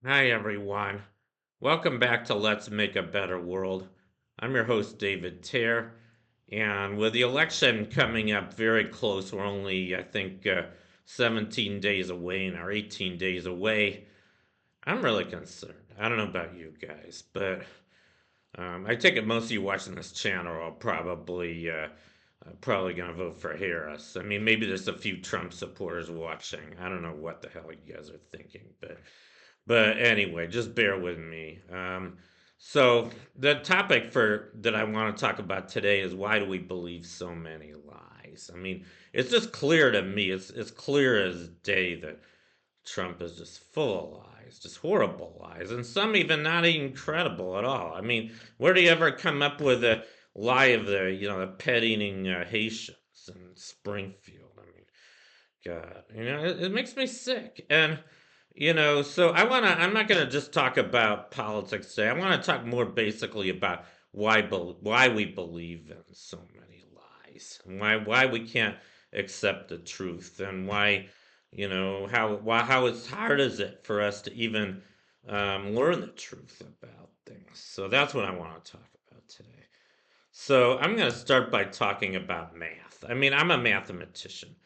Hi, everyone. Welcome back to Let's Make a Better World. I'm your host, David Tear. And with the election coming up very close, we're only, I think, 17 days away now, or 18 days away. I'm really concerned. I don't know about you guys, but I take it most of you watching this channel are probably going to vote for Harris. I mean, maybe there's a few Trump supporters watching. I don't know what the hell you guys are thinking, but anyway, just bear with me. So the topic for that I want to talk about today is why do we believe so many lies? I mean, it's just clear to me. It's clear as day that Trump is just full of lies, just horrible lies, and some even not even credible at all. I mean, where do you ever come up with a lie of the pet eating Haitians in Springfield? I mean, God, it makes me sick. And so I'm not gonna just talk about politics today. I want to talk more basically about why we believe in so many lies, and why we can't accept the truth, and why how it's hard is it for us to even learn the truth about things. So that's what I want to talk about today. So I'm going to start by talking about math. I mean, I'm a mathematician.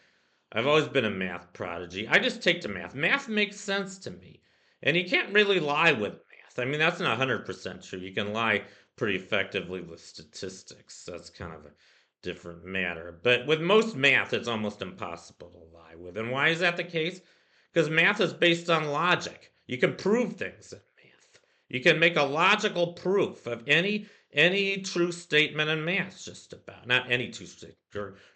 I've always been a math prodigy. I just take to math. Math makes sense to me. And you can't really lie with math. I mean, that's not 100% true. You can lie pretty effectively with statistics. That's kind of a different matter. But with most math, it's almost impossible to lie with. And why is that the case? Because math is based on logic. You can prove things in math. You can make a logical proof of any true statement in math, just about. Not any true statement.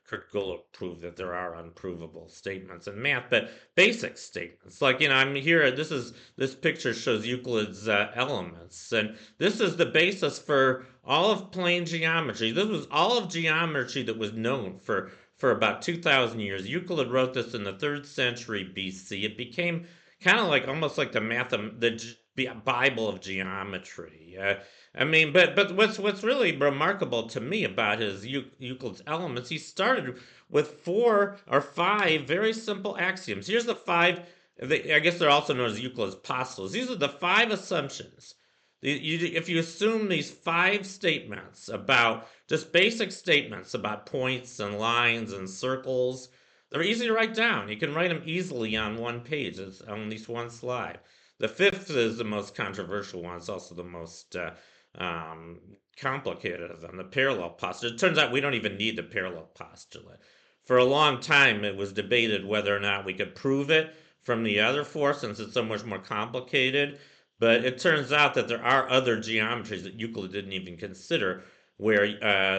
Kurt Gödel proved that there are unprovable statements in math, but basic statements. Like, I'm here, this picture shows Euclid's elements, and this is the basis for all of plane geometry. This was all of geometry that was known for about 2,000 years. Euclid wrote this in the 3rd century BC. It became kind of like almost like the Bible of geometry. I mean, but what's really remarkable to me about his Euclid's Elements, he started with 4 or 5 very simple axioms. Here's the five. I guess they're also known as Euclid's postulates. These are the 5 assumptions. If you assume these 5 statements about just basic statements about points and lines and circles, they're easy to write down. You can write them easily on one page. It's on at least one slide. The fifth is the most controversial one. It's also the most complicated of them, the parallel postulate. It turns out we don't even need the parallel postulate. For a long time, it was debated whether or not we could prove it from the other 4, since it's so much more complicated. But it turns out that there are other geometries that Euclid didn't even consider where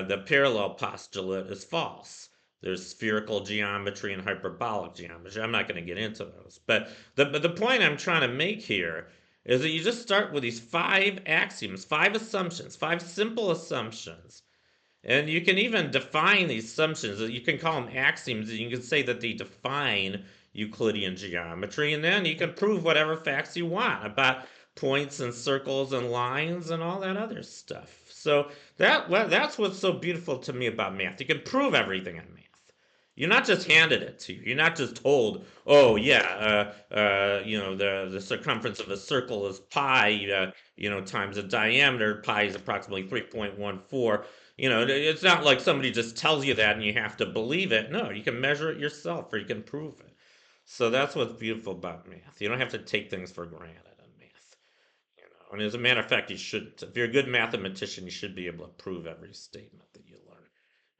the parallel postulate is false. There's spherical geometry and hyperbolic geometry. I'm not going to get into those. But the point I'm trying to make here is that you just start with these 5 axioms, 5 assumptions, 5 simple assumptions. And you can even define these assumptions. You can call them axioms, and you can say that they define Euclidean geometry, and then you can prove whatever facts you want about points and circles and lines and all that other stuff. So that's what's so beautiful to me about math. You can prove everything in math. You're not just handed it to you. You're not just told, "Oh yeah, the circumference of a circle is pi, times the diameter. Pi is approximately 3.14." It's not like somebody just tells you that and you have to believe it. No, you can measure it yourself or you can prove it. So that's what's beautiful about math. You don't have to take things for granted in math. And as a matter of fact, you shouldn't. If you're a good mathematician, you should be able to prove every statement that you learn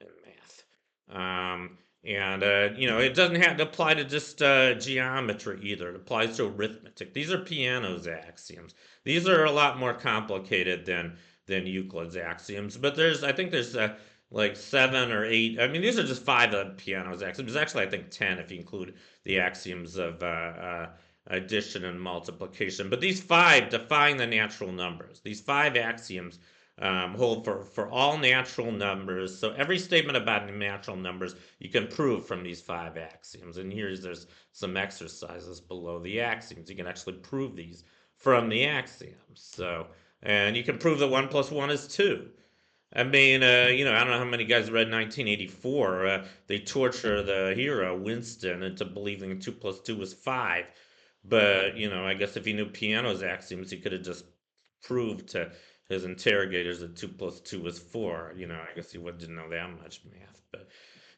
in math. And it doesn't have to apply to just geometry either. It applies to arithmetic. These are Peano's axioms. These are a lot more complicated than Euclid's axioms. But I think there's like 7 or 8. I mean, these are just 5 of Peano's axioms. There's actually, I think, 10 if you include the axioms of addition and multiplication. But these 5 define the natural numbers. These 5 axioms hold for all natural numbers. So every statement about natural numbers you can prove from these 5 axioms. And there's some exercises below the axioms. You can actually prove these from the axioms. And you can prove that 1 plus 1 is 2. I mean, I don't know how many guys read 1984. They torture the hero, Winston, into believing 2 plus 2 was 5. But, I guess if he knew piano's axioms, he could have just proved to his interrogators that 2 plus 2 is 4. I guess he didn't know that much math. But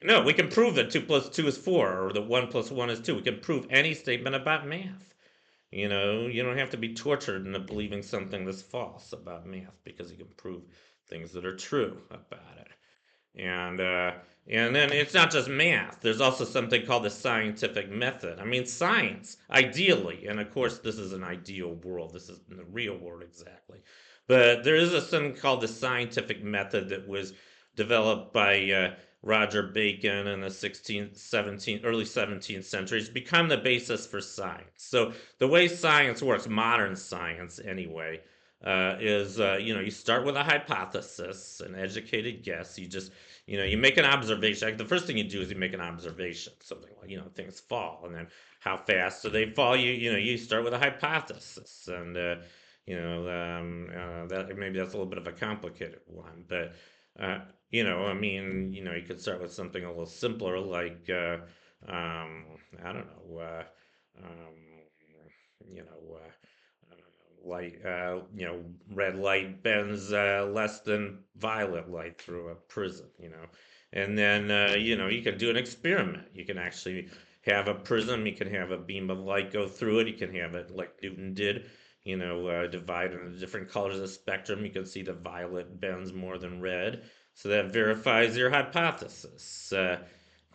no, we can prove that 2 plus 2 is 4, or that 1 plus 1 is 2. We can prove any statement about math. You don't have to be tortured into believing something that's false about math because you can prove things that are true about it. And then it's not just math. There's also something called the scientific method. I mean, science, ideally, and of course, this is an ideal world. This isn't the real world exactly. But there is something called the scientific method that was developed by Roger Bacon in the 16th, 17th, early 17th century. It's become the basis for science. So the way science works, modern science anyway, is you start with a hypothesis, an educated guess. You make an observation. Like the first thing you do is you make an observation, something like things fall, and then how fast do they fall? You start with a hypothesis, and that maybe that's a little bit of a complicated one, but I mean, you could start with something a little simpler, like I don't know, um, you know. Light, red light bends less than violet light through a prism, and then you can do an experiment. You can actually have a prism. You can have a beam of light go through it. You can have it like Newton did, divide into different colors of the spectrum. You can see the violet bends more than red, so that verifies your hypothesis. Of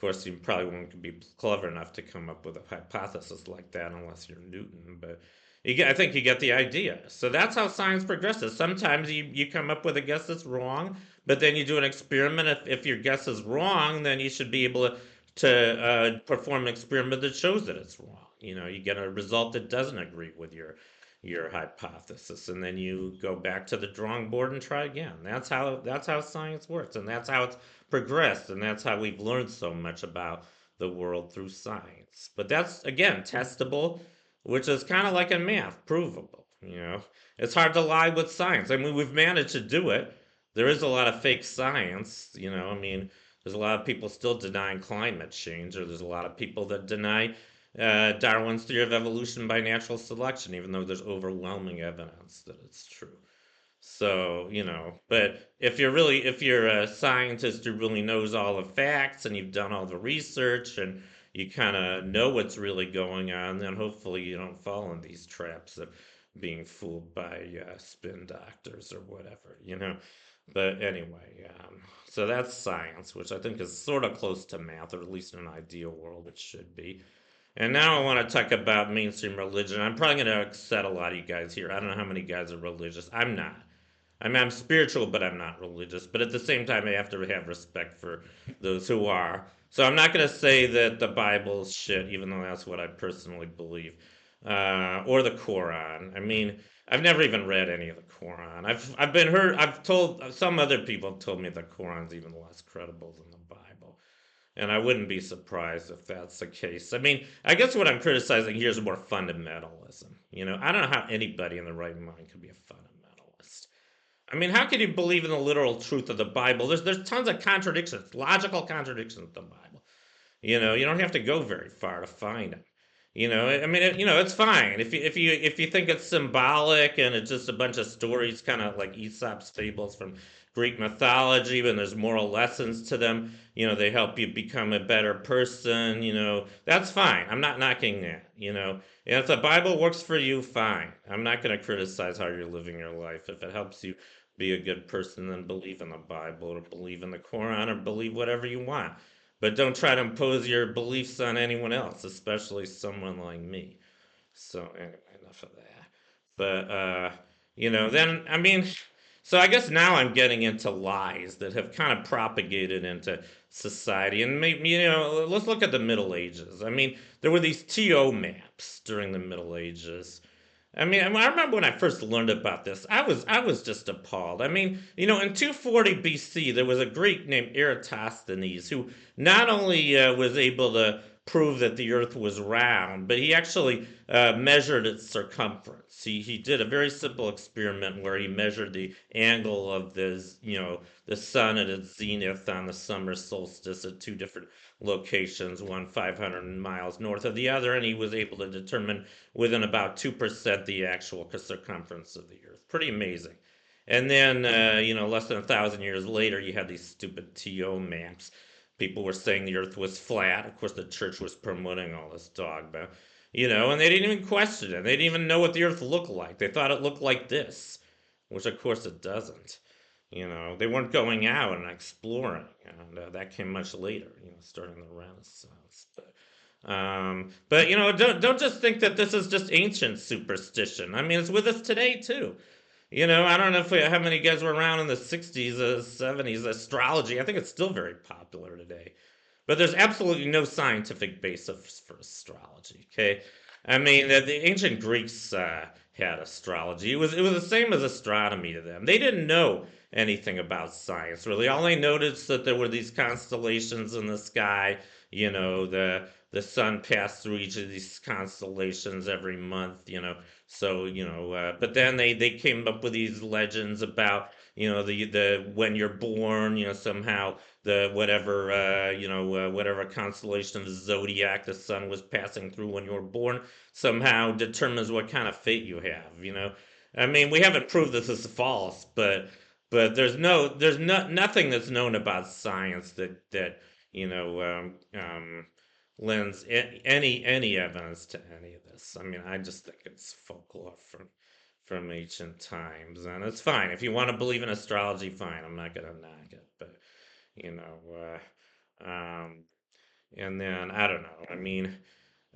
course, you probably won't be clever enough to come up with a hypothesis like that unless you're Newton, but I think you get the idea. So that's how science progresses. Sometimes you come up with a guess that's wrong, but then you do an experiment. If your guess is wrong, then you should be able to perform an experiment that shows that it's wrong. You get a result that doesn't agree with your hypothesis, and then you go back to the drawing board and try again. That's how science works, and that's how it's progressed, and that's how we've learned so much about the world through science. But that's again testable, which is kind of like in math, provable. It's hard to lie with science. I mean, we've managed to do it. There is a lot of fake science. I mean, there's a lot of people still denying climate change, or there's a lot of people that deny Darwin's theory of evolution by natural selection, even though there's overwhelming evidence that it's true. So, but if you're a scientist who really knows all the facts and you've done all the research and you kind of know what's really going on, then hopefully you don't fall in these traps of being fooled by spin doctors or whatever. But anyway, so that's science, which I think is sort of close to math, or at least in an ideal world it should be. And now I want to talk about mainstream religion. I'm probably going to upset a lot of you guys here. I don't know how many guys are religious. I'm not. I mean, I'm spiritual, but I'm not religious. But at the same time, I have to have respect for those who are. So I'm not going to say that the Bible's shit, even though that's what I personally believe, or the Quran. I mean, I've never even read any of the Quran. I've been heard. I've told some other people have told me the Quran's even less credible than the Bible, and I wouldn't be surprised if that's the case. I mean, I guess what I'm criticizing here is more fundamentalism. I don't know how anybody in the right mind could be a fundamentalist. I mean, how can you believe in the literal truth of the Bible? There's tons of contradictions, logical contradictions with the Bible. You don't have to go very far to find them. I mean, it's fine if you think it's symbolic and it's just a bunch of stories, kind of like Aesop's fables from Greek mythology, and there's moral lessons to them. They help you become a better person. That's fine. I'm not knocking that. And if the Bible works for you, fine. I'm not going to criticize how you're living your life. If it helps you be a good person, then believe in the Bible or believe in the Quran or believe whatever you want. But don't try to impose your beliefs on anyone else, especially someone like me. So anyway, enough of that. But then I mean, so I guess now I'm getting into lies that have kind of propagated into society, and maybe let's look at the Middle Ages. I mean, there were these TO maps during the Middle Ages. I mean, I remember when I first learned about this, I was just appalled. I mean, in 240 BC, there was a Greek named Eratosthenes who not only was able to prove that the Earth was round, but he actually measured its circumference. He did a very simple experiment where he measured the angle of the sun at its zenith on the summer solstice at two different locations, one 500 miles north of the other, and he was able to determine within about 2% the actual circumference of the Earth. Pretty amazing. And then, less than 1,000 years later, you had these stupid TO maps. People were saying the Earth was flat. Of course, the church was promoting all this dogma, and they didn't even question it. They didn't even know what the Earth looked like. They thought it looked like this, which of course it doesn't. They weren't going out and exploring, and that came much later. Starting the Renaissance. But don't just think that this is just ancient superstition. I mean, it's with us today too. I don't know how many guys were around in the 60s, 70s. Astrology, I think it's still very popular today. But there's absolutely no scientific basis for astrology, okay? I mean, the ancient Greeks had astrology. It was the same as astronomy to them. They didn't know anything about science, really. All they noticed that there were these constellations in the sky. The sun passed through each of these constellations every month, so but then they came up with these legends about the when you're born, somehow the whatever constellation of the zodiac the sun was passing through when you were born somehow determines what kind of fate you have. I mean, we haven't proved this is false, but there's nothing that's known about science that lends any evidence to any of this. I mean, I just think it's folklore from ancient times, and it's fine if you want to believe in astrology. Fine, I'm not gonna knock it, but you know, and then I don't know. I mean,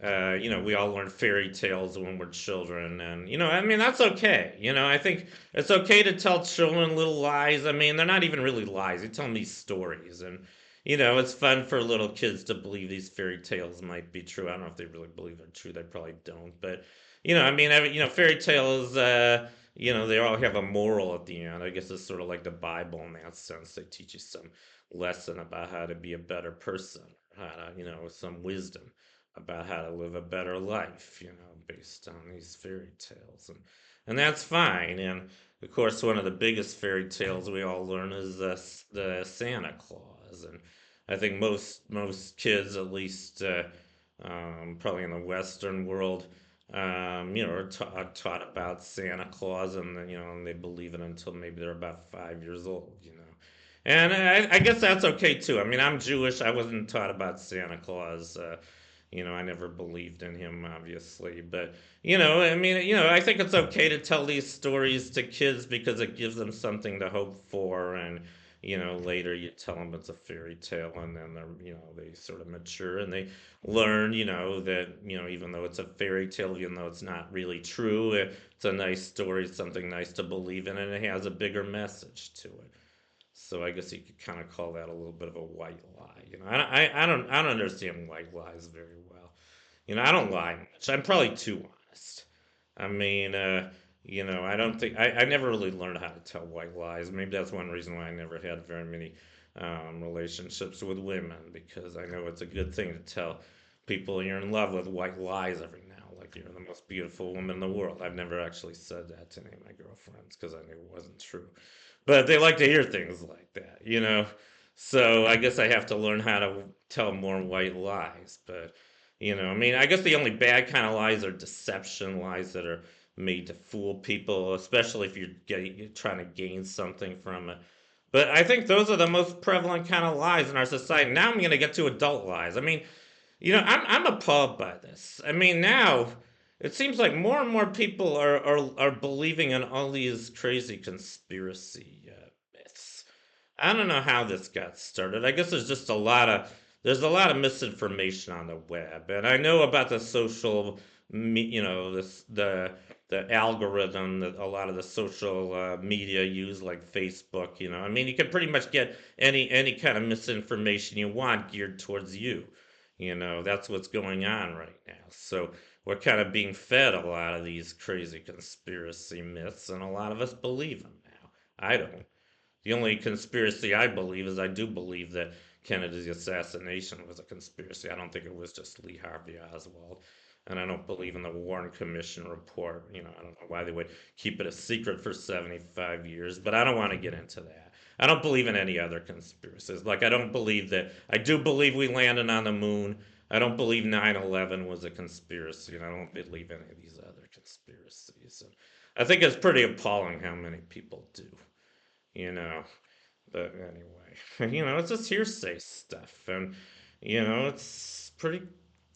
we all learn fairy tales when we're children, and I mean that's okay. I think it's okay to tell children little lies. I mean, they're not even really lies. They tell them these stories, and it's fun for little kids to believe these fairy tales might be true. I don't know if they really believe they're true. They probably don't, but I mean, fairy tales. They all have a moral at the end. I guess it's sort of like the Bible in that sense. They teach you some lesson about how to be a better person, how to, some wisdom about how to live a better life, based on these fairy tales. And that's fine. And of course, one of the biggest fairy tales we all learn is the Santa Claus. And I think most kids, at least probably in the Western world, are taught about Santa Claus, and and they believe it until maybe they're about 5 years old. And I guess that's okay too. I mean, I'm Jewish. I wasn't taught about Santa Claus. I never believed in him, obviously. But, I mean, I think it's okay to tell these stories to kids because it gives them something to hope for. And, later you tell them it's a fairy tale, and then they sort of mature and they learn, that, even though it's a fairy tale, even though it's not really true, it's a nice story, something nice to believe in, and it has a bigger message to it. So I guess you could kind of call that a little bit of a white lie. I don't understand white lies very well. I don't lie much. I'm probably too honest. I mean, I don't think I never really learned how to tell white lies. Maybe that's one reason why I never had very many relationships with women, because I know it's a good thing to tell people you're in love with white lies every now, like you're the most beautiful woman in the world. I've never actually said that to any of my girlfriends because I knew it wasn't true. But they like to hear things like that. So I guess I have to learn how to tell more white lies. But, I mean, I guess the only bad kind of lies are deception lies that are made to fool people, especially if you're trying to gain something from it. But I think those are the most prevalent kind of lies in our society. Now I'm going to get to adult lies. I mean, I'm appalled by this. I mean, now it seems like more and more people are believing in all these crazy conspiracy myths. I don't know how this got started. I guess there's a lot of misinformation on the web, and I know about the social, this the algorithm that a lot of the social media use, like Facebook. I mean, you can pretty much get any kind of misinformation you want geared towards you. That's what's going on right now. So we're kind of being fed a lot of these crazy conspiracy myths, and a lot of us believe them now. I don't. The only conspiracy I believe is I do believe that Kennedy's assassination was a conspiracy. I don't think it was just Lee Harvey Oswald. And I don't believe in the Warren Commission report. I don't know why they would keep it a secret for 75 years, but I don't want to get into that. I don't believe in any other conspiracies. Like, I don't believe that. I do believe we landed on the moon. I don't believe 9/11 was a conspiracy, and I don't believe any of these other conspiracies. And I think it's pretty appalling how many people do, you know. But anyway, it's just hearsay stuff, and it's pretty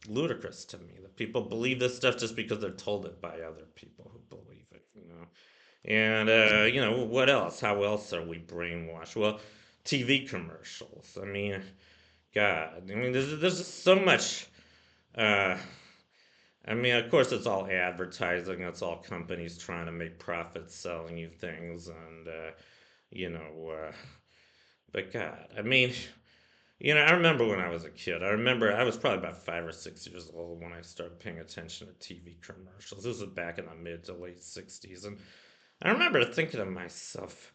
ludicrous to me that people believe this stuff just because they're told it by other people who believe it. And what else? How else are we brainwashed? Well, TV commercials. I mean, God, I mean, there's just so much. Uh, I mean, of course, it's all advertising. It's all companies trying to make profits selling you things, and you know, uh, but God, I mean, I remember when I was a kid. I remember I was probably about 5 or 6 years old when I started paying attention to TV commercials. This was back in the mid to late '60s, and I remember thinking to myself,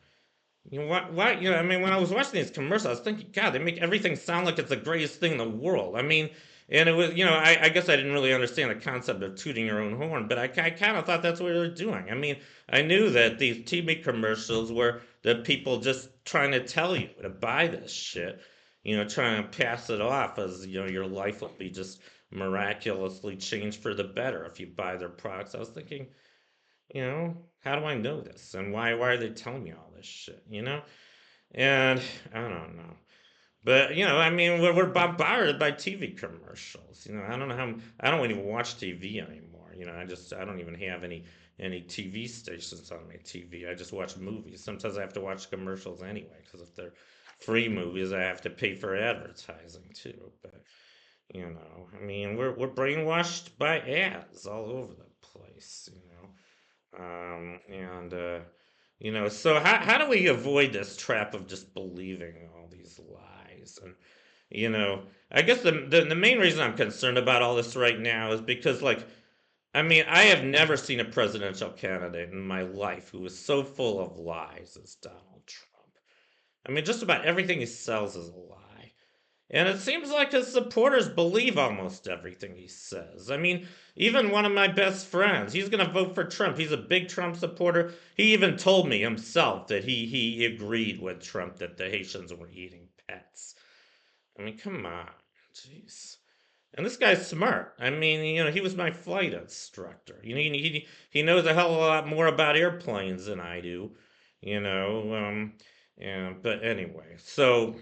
why, I mean, when I was watching these commercials, I was thinking, God, they make everything sound like it's the greatest thing in the world. I mean, and it was, I guess I didn't really understand the concept of tooting your own horn, but I kind of thought that's what they were doing. I mean, I knew that these TV commercials were the people just trying to tell you to buy this shit, trying to pass it off as, your life will be just miraculously changed for the better if you buy their products. I was thinking, how do I know this? And why are they telling me all this shit, And I don't know. But, I mean, we're bombarded by TV commercials. I don't know how, I don't even watch TV anymore. I don't even have any TV stations on my TV. I just watch movies. Sometimes I have to watch commercials anyway, because if they're free movies, I have to pay for advertising too. But, I mean, we're brainwashed by ads all over the place. And so how do we avoid this trap of just believing all these lies? And I guess the main reason I'm concerned about all this right now is because, like, I mean, I have never seen a presidential candidate in my life who was so full of lies as Donald Trump. I mean, just about everything he sells is a lie. And it seems like his supporters believe almost everything he says. I mean, even one of my best friends, he's going to vote for Trump. He's a big Trump supporter. He even told me himself that he agreed with Trump that the Haitians were eating pets. I mean, come on. Jeez. And this guy's smart. I mean, he was my flight instructor. He knows a hell of a lot more about airplanes than I do, you know. But anyway, so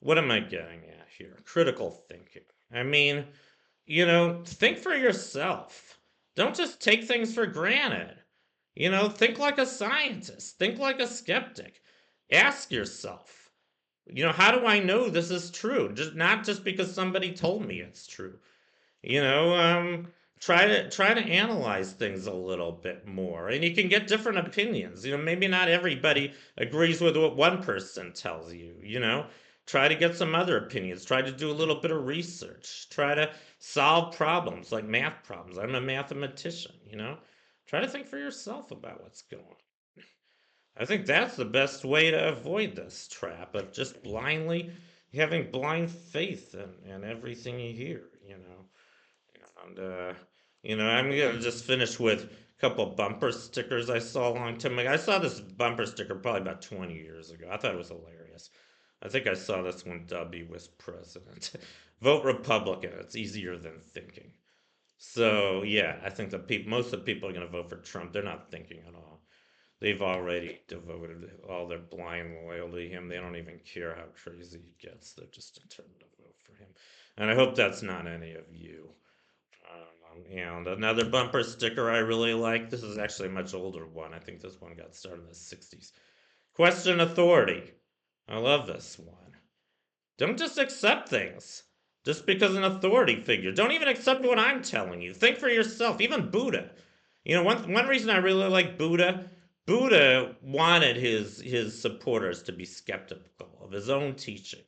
what am I getting at here? Critical thinking. I mean, think for yourself. Don't just take things for granted. Think like a scientist, think like a skeptic. Ask yourself, how do I know this is true? Just not just because somebody told me it's true. You know, um, try to analyze things a little bit more, and you can get different opinions. Maybe not everybody agrees with what one person tells you. Try to get some other opinions. Try to do a little bit of research. Try to solve problems like math problems. I'm a mathematician. Try to think for yourself about what's going on. I think that's the best way to avoid this trap of just blindly having blind faith in everything you hear. And I'm gonna just finish with a couple bumper stickers I saw a long time ago. I saw this bumper sticker probably about 20 years ago. I thought it was hilarious. I think I saw this when W was president. Vote Republican. It's easier than thinking. So yeah, I think most of the people are gonna vote for Trump. They're not thinking at all. They've already devoted all their blind loyalty to him. They don't even care how crazy he gets. They're just determined to vote for him. And I hope that's not any of you. And another bumper sticker I really like. This is actually a much older one. I think this one got started in the '60s. Question authority. I love this one. Don't just accept things just because an authority figure. Don't even accept what I'm telling you. Think for yourself. Even Buddha. One reason I really like Buddha. Buddha wanted his supporters to be skeptical of his own teaching.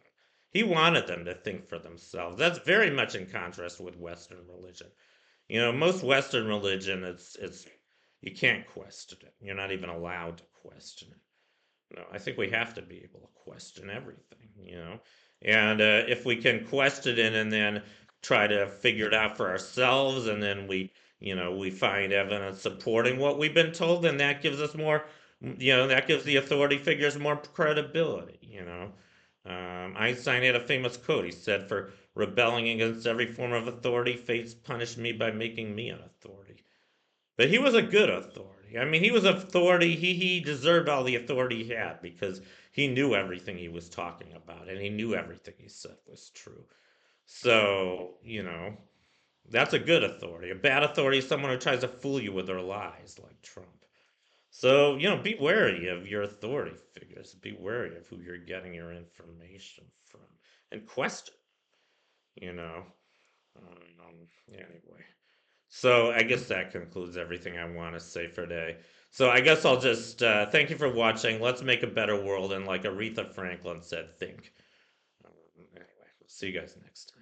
He wanted them to think for themselves. That's very much in contrast with Western religion. Most Western religion, it's you can't question it. You're not even allowed to question it. No, I think we have to be able to question everything. And if we can question it and then try to figure it out for ourselves, and then we find evidence supporting what we've been told, then that gives us more, that gives the authority figures more credibility. Einstein had a famous quote. He said, "For rebelling against every form of authority, fate punished me by making me an authority." But he was a good authority. I mean, he was authority. He deserved all the authority he had because he knew everything he was talking about, and he knew everything he said was true. So, that's a good authority. A bad authority is someone who tries to fool you with their lies, like Trump. So, be wary of your authority figures. Be wary of who you're getting your information from, and question, you know. Anyway. So I guess that concludes everything I want to say for today. So I guess I'll just thank you for watching. Let's make a better world, and like Aretha Franklin said, think. Anyway, we'll see you guys next time.